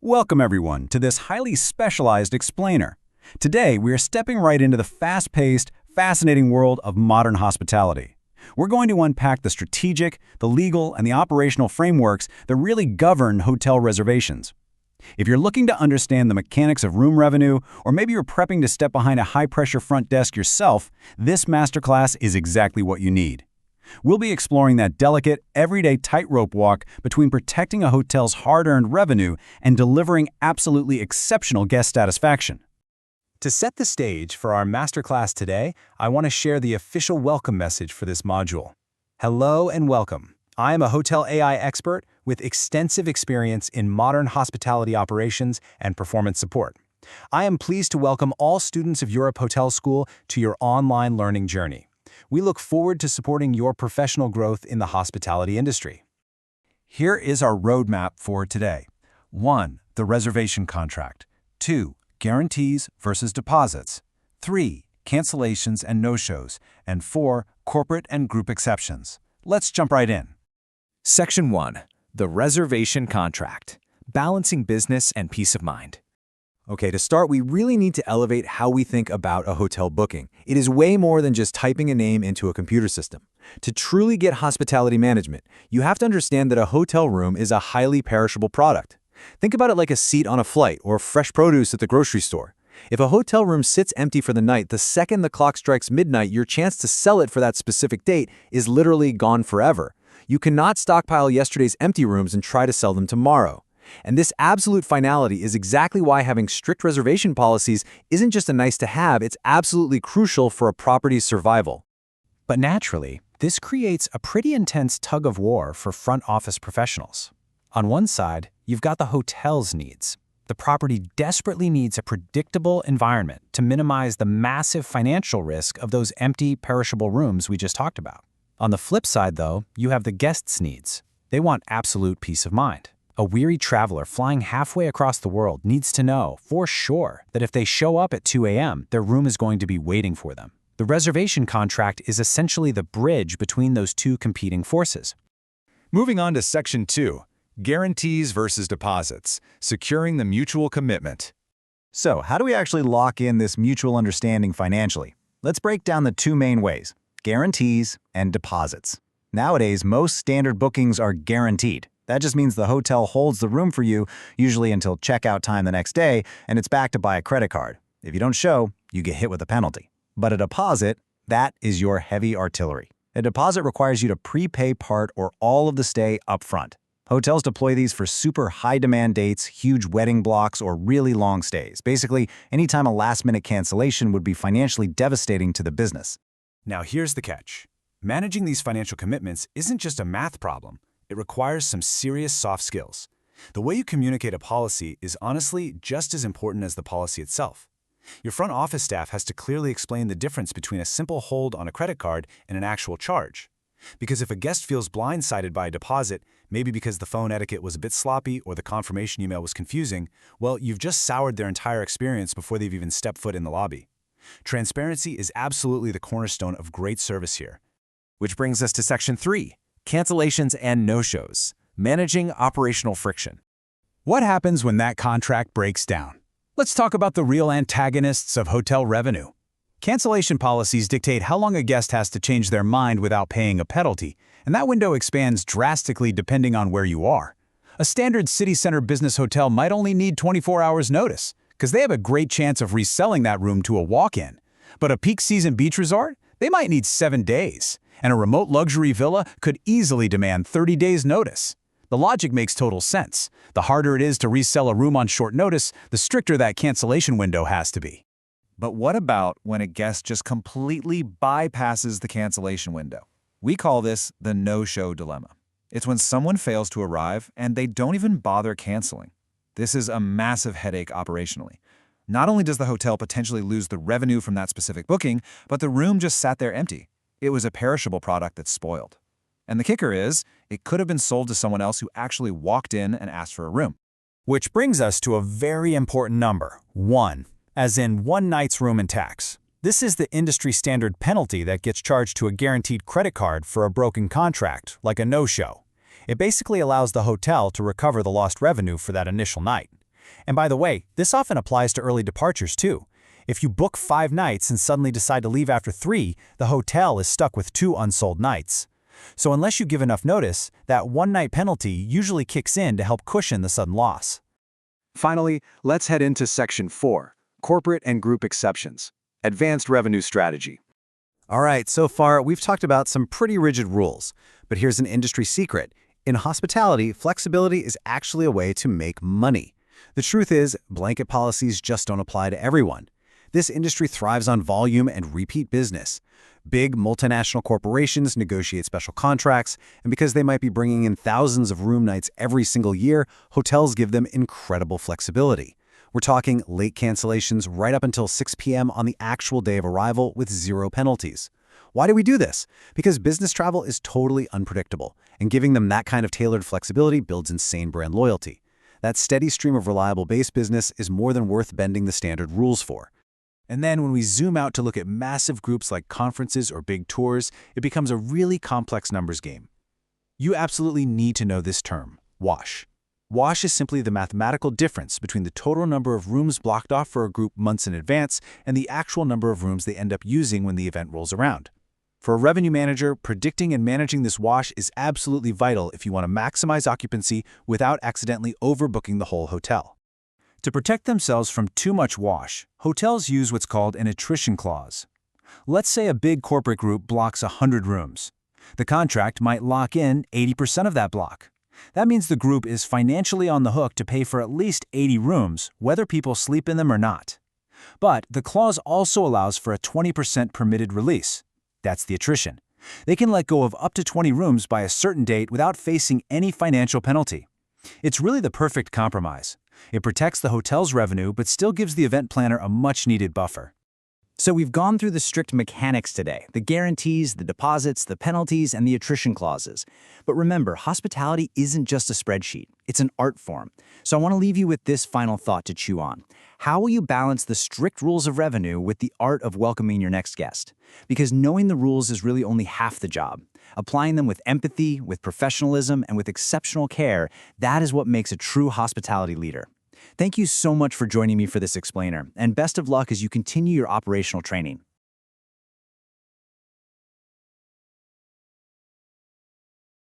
Welcome everyone to this highly specialized explainer. Today we are stepping right into the fast-paced, fascinating world of modern hospitality. We're going to unpack the strategic, the legal, and the operational frameworks that really govern hotel reservations. If you're looking to understand the mechanics of room revenue, or maybe you're prepping to step behind a high-pressure front desk yourself, this masterclass is exactly what you need. We'll be exploring that delicate, everyday tightrope walk between protecting a hotel's hard-earned revenue and delivering absolutely exceptional guest satisfaction. To set the stage for our masterclass today, I want to share the official welcome message for this module. Hello and welcome. I am a hotel AI expert with extensive experience in modern hospitality operations and performance support. I am pleased to welcome all students of Europe Hotel School to your online learning journey. We look forward to supporting your professional growth in the hospitality industry. Here is our roadmap for today. 1. The reservation contract. 2. Guarantees versus deposits. 3. Cancellations and no-shows. And 4. Corporate and group exceptions. Let's jump right in. Section 1. The reservation contract. Balancing business and peace of mind. Okay, to start, we really need to elevate how we think about a hotel booking. It is way more than just typing a name into a computer system. To truly get hospitality management, you have to understand that a hotel room is a highly perishable product. Think about it like a seat on a flight or fresh produce at the grocery store. If a hotel room sits empty for the night, the second the clock strikes midnight, your chance to sell it for that specific date is literally gone forever. You cannot stockpile yesterday's empty rooms and try to sell them tomorrow. And this absolute finality is exactly why having strict reservation policies isn't just a nice-to-have, it's absolutely crucial for a property's survival. But naturally, this creates a pretty intense tug-of-war for front office professionals. On one side, you've got the hotel's needs. The property desperately needs a predictable environment to minimize the massive financial risk of those empty, perishable rooms we just talked about. On the flip side, though, you have the guests' needs. They want absolute peace of mind. A weary traveler flying halfway across the world needs to know, for sure, that if they show up at 2 a.m., their room is going to be waiting for them. The reservation contract is essentially the bridge between those two competing forces. Moving on to Section 2, Guarantees versus Deposits, Securing the Mutual Commitment. So, how do we actually lock in this mutual understanding financially? Let's break down the two main ways: guarantees and deposits. Nowadays, most standard bookings are guaranteed. That just means the hotel holds the room for you, usually until checkout time the next day, and it's backed by a credit card. If you don't show, you get hit with a penalty. But a deposit, that is your heavy artillery. A deposit requires you to prepay part or all of the stay up front. Hotels deploy these for super high-demand dates, huge wedding blocks, or really long stays. Basically, anytime a last-minute cancellation would be financially devastating to the business. Now here's the catch. Managing these financial commitments isn't just a math problem. It requires some serious soft skills. The way you communicate a policy is honestly just as important as the policy itself. Your front office staff has to clearly explain the difference between a simple hold on a credit card and an actual charge. Because if a guest feels blindsided by a deposit, maybe because the phone etiquette was a bit sloppy or the confirmation email was confusing, well, you've just soured their entire experience before they've even stepped foot in the lobby. Transparency is absolutely the cornerstone of great service here. Which brings us to Section 3. Cancellations and no-shows, managing operational friction. What happens when that contract breaks down? Let's talk about the real antagonists of hotel revenue. Cancellation policies dictate how long a guest has to change their mind without paying a penalty, and that window expands drastically depending on where you are. A standard city center business hotel might only need 24 hours notice, because they have a great chance of reselling that room to a walk-in. But a peak season beach resort, they might need 7 days. And a remote luxury villa could easily demand 30 days' notice. The logic makes total sense. The harder it is to resell a room on short notice, the stricter that cancellation window has to be. But what about when a guest just completely bypasses the cancellation window? We call this the no-show dilemma. It's when someone fails to arrive and they don't even bother canceling. This is a massive headache operationally. Not only does the hotel potentially lose the revenue from that specific booking, but the room just sat there empty. It was a perishable product that's spoiled. And the kicker is, it could have been sold to someone else who actually walked in and asked for a room. Which brings us to a very important number, 1, as in 1 night's room and tax. This is the industry standard penalty that gets charged to a guaranteed credit card for a broken contract, like a no-show. It basically allows the hotel to recover the lost revenue for that initial night. And by the way, this often applies to early departures too. If you book 5 nights and suddenly decide to leave after 3, the hotel is stuck with 2 unsold nights. So unless you give enough notice, that one-night penalty usually kicks in to help cushion the sudden loss. Finally, let's head into Section 4, Corporate and Group Exceptions, Advanced Revenue Strategy. All right, so far we've talked about some pretty rigid rules, but here's an industry secret. In hospitality, flexibility is actually a way to make money. The truth is, blanket policies just don't apply to everyone. This industry thrives on volume and repeat business. Big multinational corporations negotiate special contracts, and because they might be bringing in thousands of room nights every single year, hotels give them incredible flexibility. We're talking late cancellations right up until 6 p.m. on the actual day of arrival with 0 penalties. Why do we do this? Because business travel is totally unpredictable, and giving them that kind of tailored flexibility builds insane brand loyalty. That steady stream of reliable base business is more than worth bending the standard rules for. And then when we zoom out to look at massive groups like conferences or big tours, it becomes a really complex numbers game. You absolutely need to know this term, WASH. WASH is simply the mathematical difference between the total number of rooms blocked off for a group months in advance and the actual number of rooms they end up using when the event rolls around. For a revenue manager, predicting and managing this WASH is absolutely vital if you want to maximize occupancy without accidentally overbooking the whole hotel. To protect themselves from too much WASH, hotels use what's called an attrition clause. Let's say a big corporate group blocks 100 rooms. The contract might lock in 80% of that block. That means the group is financially on the hook to pay for at least 80 rooms, whether people sleep in them or not. But the clause also allows for a 20% permitted release. That's the attrition. They can let go of up to 20 rooms by a certain date without facing any financial penalty. It's really the perfect compromise. It protects the hotel's revenue but still gives the event planner a much-needed buffer. So we've gone through the strict mechanics today, the guarantees, the deposits, the penalties, and the attrition clauses. But remember, hospitality isn't just a spreadsheet, it's an art form. So I want to leave you with this final thought to chew on. How will you balance the strict rules of revenue with the art of welcoming your next guest? Because knowing the rules is really only half the job. Applying them with empathy, with professionalism, and with exceptional care, that is what makes a true hospitality leader. Thank you so much for joining me for this explainer, and best of luck as you continue your operational training.